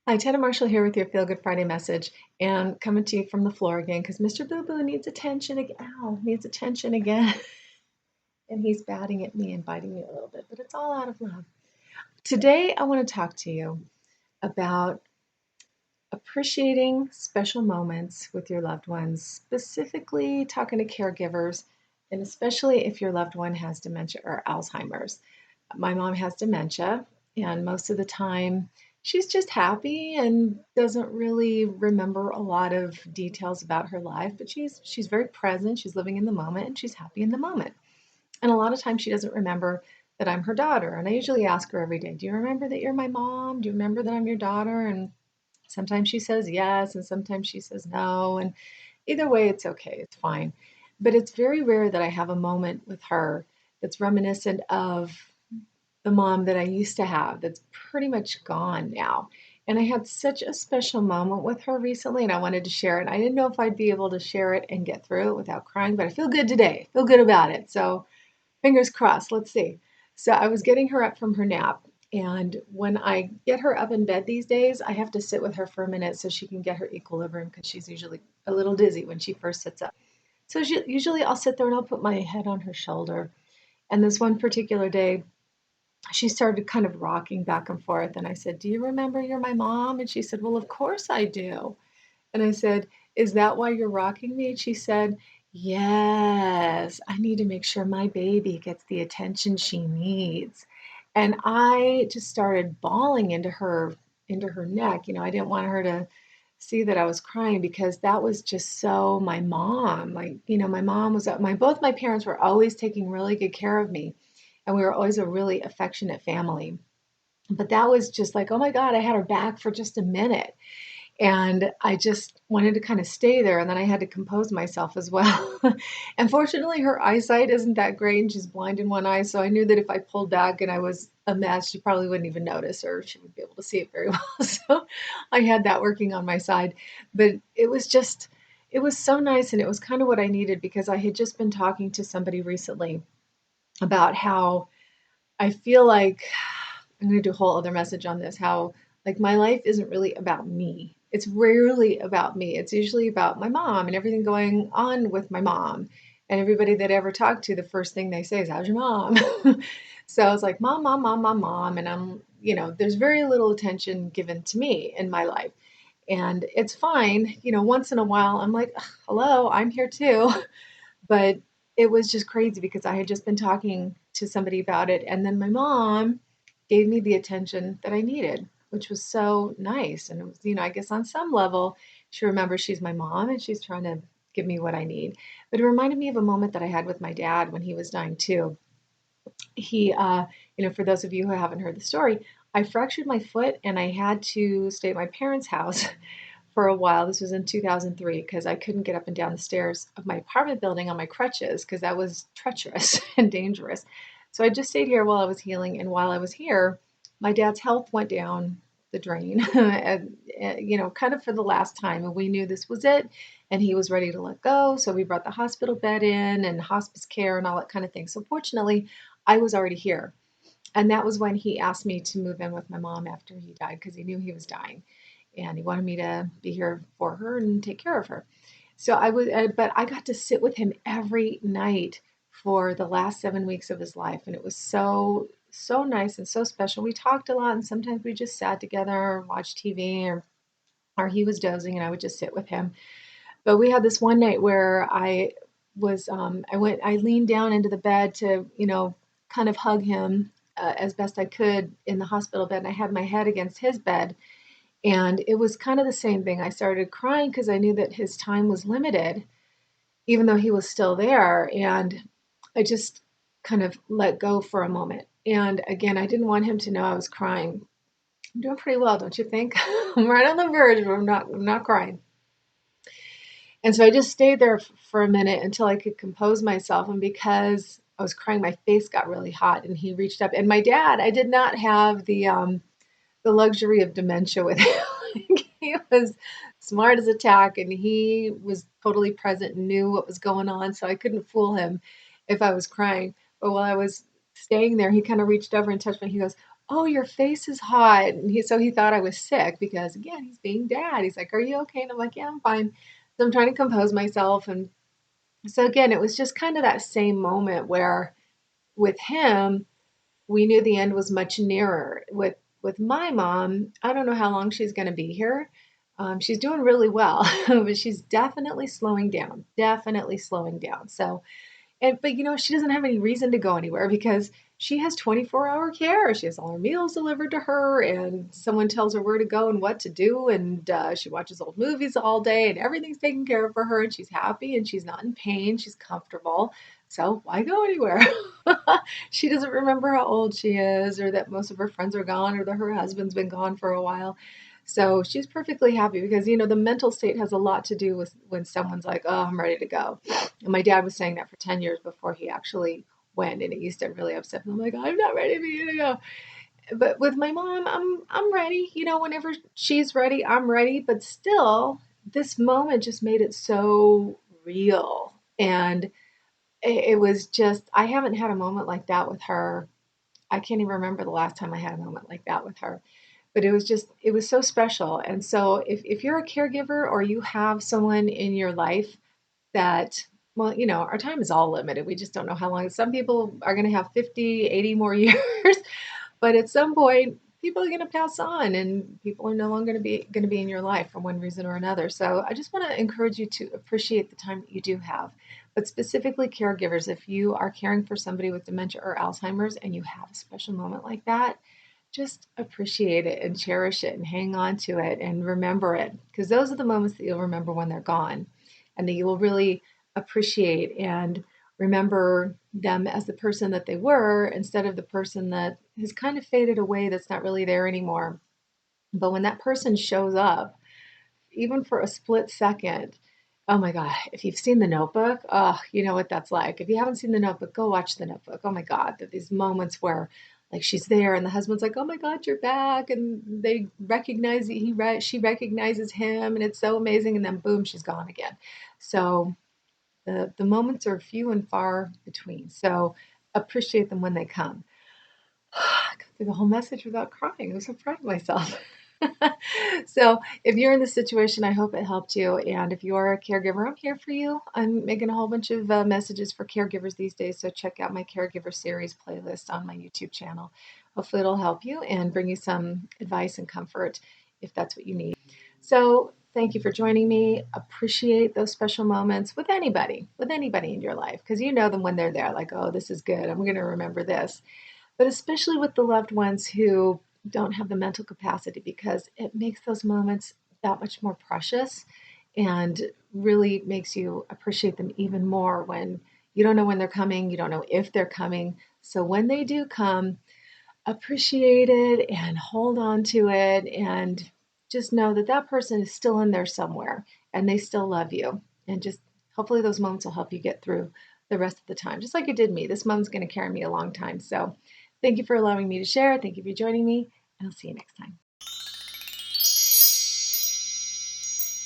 Hi, Ted and Marshall here with your Feel Good Friday message, and coming to you from the floor again because Mr. Boo Boo needs attention again. Ow, needs attention again, and he's batting at me and biting me a little bit, but it's all out of love. Today, I want to talk to you about appreciating special moments with your loved ones, specifically talking to caregivers, and especially if your loved one has dementia or Alzheimer's. My mom has dementia, and most of the time she's just happy and doesn't really remember a lot of details about her life, but she's very present, she's living in the moment, and she's happy in the moment. And a lot of times she doesn't remember that I'm her daughter. And I usually ask her every day, "Do you remember that you're my mom? Do you remember that I'm your daughter?" And sometimes she says yes, and sometimes she says no. And either way, it's okay, it's fine. But it's very rare that I have a moment with her that's reminiscent of the mom that I used to have that's pretty much gone now. And I had such a special moment with her recently, and I wanted to share it. I didn't know if I'd be able to share it and get through it without crying, but I feel good today. I feel good about it. So fingers crossed. Let's see. So I was getting her up from her nap. And when I get her up in bed these days, I have to sit with her for a minute so she can get her equilibrium because she's usually a little dizzy when she first sits up. So usually I'll sit there and I'll put my head on her shoulder. And this one particular day, she started kind of rocking back and forth. And I said, "Do you remember you're my mom?" And she said, "Well, of course I do." And I said, "Is that why you're rocking me?" And she said, "Yes, I need to make sure my baby gets the attention she needs." And I just started bawling into her neck. I didn't want her to see that I was crying because that was just so my mom. Like, my mom was my both my parents were always taking really good care of me, and we were always a really affectionate family. But that was just like, oh my God, I had her back for just a minute. And I just wanted to kind of stay there, and then I had to compose myself as well. And fortunately, her eyesight isn't that great, and she's blind in one eye, so I knew that if I pulled back and I was a mess, she probably wouldn't even notice, or she would be able to see it very well. So I had that working on my side. But it was so nice, and it was kind of what I needed because I had just been talking to somebody recently about how I feel like I'm going to do a whole other message on this, how like my life isn't really about me. It's rarely about me. It's usually about my mom and everything going on with my mom. And everybody that I ever talk to, the first thing they say is, "How's your mom?" So I was like, "Mom, mom, mom, mom, mom." And there's very little attention given to me in my life. And it's fine. Once in a while, I'm like, "Hello, I'm here too." But it was just crazy because I had just been talking to somebody about it, and then my mom gave me the attention that I needed, which was so nice. And it was, I guess on some level, she remembers she's my mom and she's trying to give me what I need. But it reminded me of a moment that I had with my dad when he was dying too. For those of you who haven't heard the story, I fractured my foot and I had to stay at my parents' house for a while. This was in 2003 because I couldn't get up and down the stairs of my apartment building on my crutches because that was treacherous and dangerous. So I just stayed here while I was healing. And while I was here, my dad's health went down the drain, kind of for the last time. And we knew this was it. And he was ready to let go. So we brought the hospital bed in and hospice care and all that kind of thing. So fortunately, I was already here. And that was when he asked me to move in with my mom after he died because he knew he was dying and he wanted me to be here for her and take care of her. So but I got to sit with him every night for the last 7 weeks of his life, and it was so so nice and so special. We talked a lot, and sometimes we just sat together and watched TV, or he was dozing, and I would just sit with him. But we had this one night where I leaned down into the bed to kind of hug him as best I could in the hospital bed, and I had my head against his bed and it was kind of the same thing. I started crying because I knew that his time was limited, even though he was still there. And I just kind of let go for a moment. And again, I didn't want him to know I was crying. I'm doing pretty well, don't you think? I'm right on the verge, but I'm not crying. And so I just stayed there for a minute until I could compose myself. And because I was crying, my face got really hot. And he reached up. And my dad, I did not have the luxury of dementia with him. He was smart as a tack and he was totally present and knew what was going on. So I couldn't fool him if I was crying. But while I was staying there, he kind of reached over and touched me. He goes, "Oh, your face is hot." And he thought I was sick because again, he's being dad. He's like, "Are you okay?" And I'm like, "Yeah, I'm fine." So I'm trying to compose myself. And so again, it was just kind of that same moment where with him, we knew the end was much nearer. With my mom, I don't know how long she's going to be here. She's doing really well, but she's definitely slowing down. Definitely slowing down. So but she doesn't have any reason to go anywhere because she has 24-hour care. She has all her meals delivered to her, and someone tells her where to go and what to do. And she watches old movies all day, and everything's taken care of for her. And she's happy, and she's not in pain. She's comfortable. So why go anywhere? She doesn't remember how old she is, or that most of her friends are gone, or that her husband's been gone for a while. So she's perfectly happy because the mental state has a lot to do with when someone's like, "Oh, I'm ready to go." And my dad was saying that for 10 years before he actually went, and it used to really upset me. I'm like, "I'm not ready for you to go." But with my mom, I'm ready. Whenever she's ready, I'm ready. But still, this moment just made it so real. And it was just, I haven't had a moment like that with her. I can't even remember the last time I had a moment like that with her. But it was so special. And so if you're a caregiver or you have someone in your life that, well, our time is all limited. We just don't know how long. Some people are going to have 50, 80 more years, but at some point, people are going to pass on, and people are no longer going to be in your life for one reason or another. So I just want to encourage you to appreciate the time that you do have, but specifically caregivers. If you are caring for somebody with dementia or Alzheimer's and you have a special moment like that, just appreciate it and cherish it and hang on to it and remember it, because those are the moments that you'll remember when they're gone, and that you will really appreciate and remember them as the person that they were instead of the person that has kind of faded away, that's not really there anymore. But when that person shows up, even for a split second, oh my God, if you've seen The Notebook, oh, you know what that's like. If you haven't seen The Notebook, go watch The Notebook. Oh my God, there are these moments where like she's there and the husband's like, "Oh my God, you're back." And they recognize she recognizes him, and it's so amazing. And then boom, she's gone again. So the moments are few and far between. So appreciate them when they come. I got through the whole message without crying. I was so proud of myself. So if you're in this situation, I hope it helped you. And if you are a caregiver, I'm here for you. I'm making a whole bunch of messages for caregivers these days. So check out my caregiver series playlist on my YouTube channel. Hopefully it'll help you and bring you some advice and comfort if that's what you need. So thank you for joining me. Appreciate those special moments with anybody in your life, because you know them when they're there, like, "Oh, this is good. I'm going to remember this." But especially with the loved ones who don't have the mental capacity, because it makes those moments that much more precious and really makes you appreciate them even more when you don't know when they're coming, you don't know if they're coming. So when they do come, appreciate it and hold on to it, and just know that that person is still in there somewhere and they still love you. And just hopefully those moments will help you get through the rest of the time, just like it did me. This moment's going to carry me a long time. So thank you for allowing me to share. Thank you for joining me, and I'll see you next time.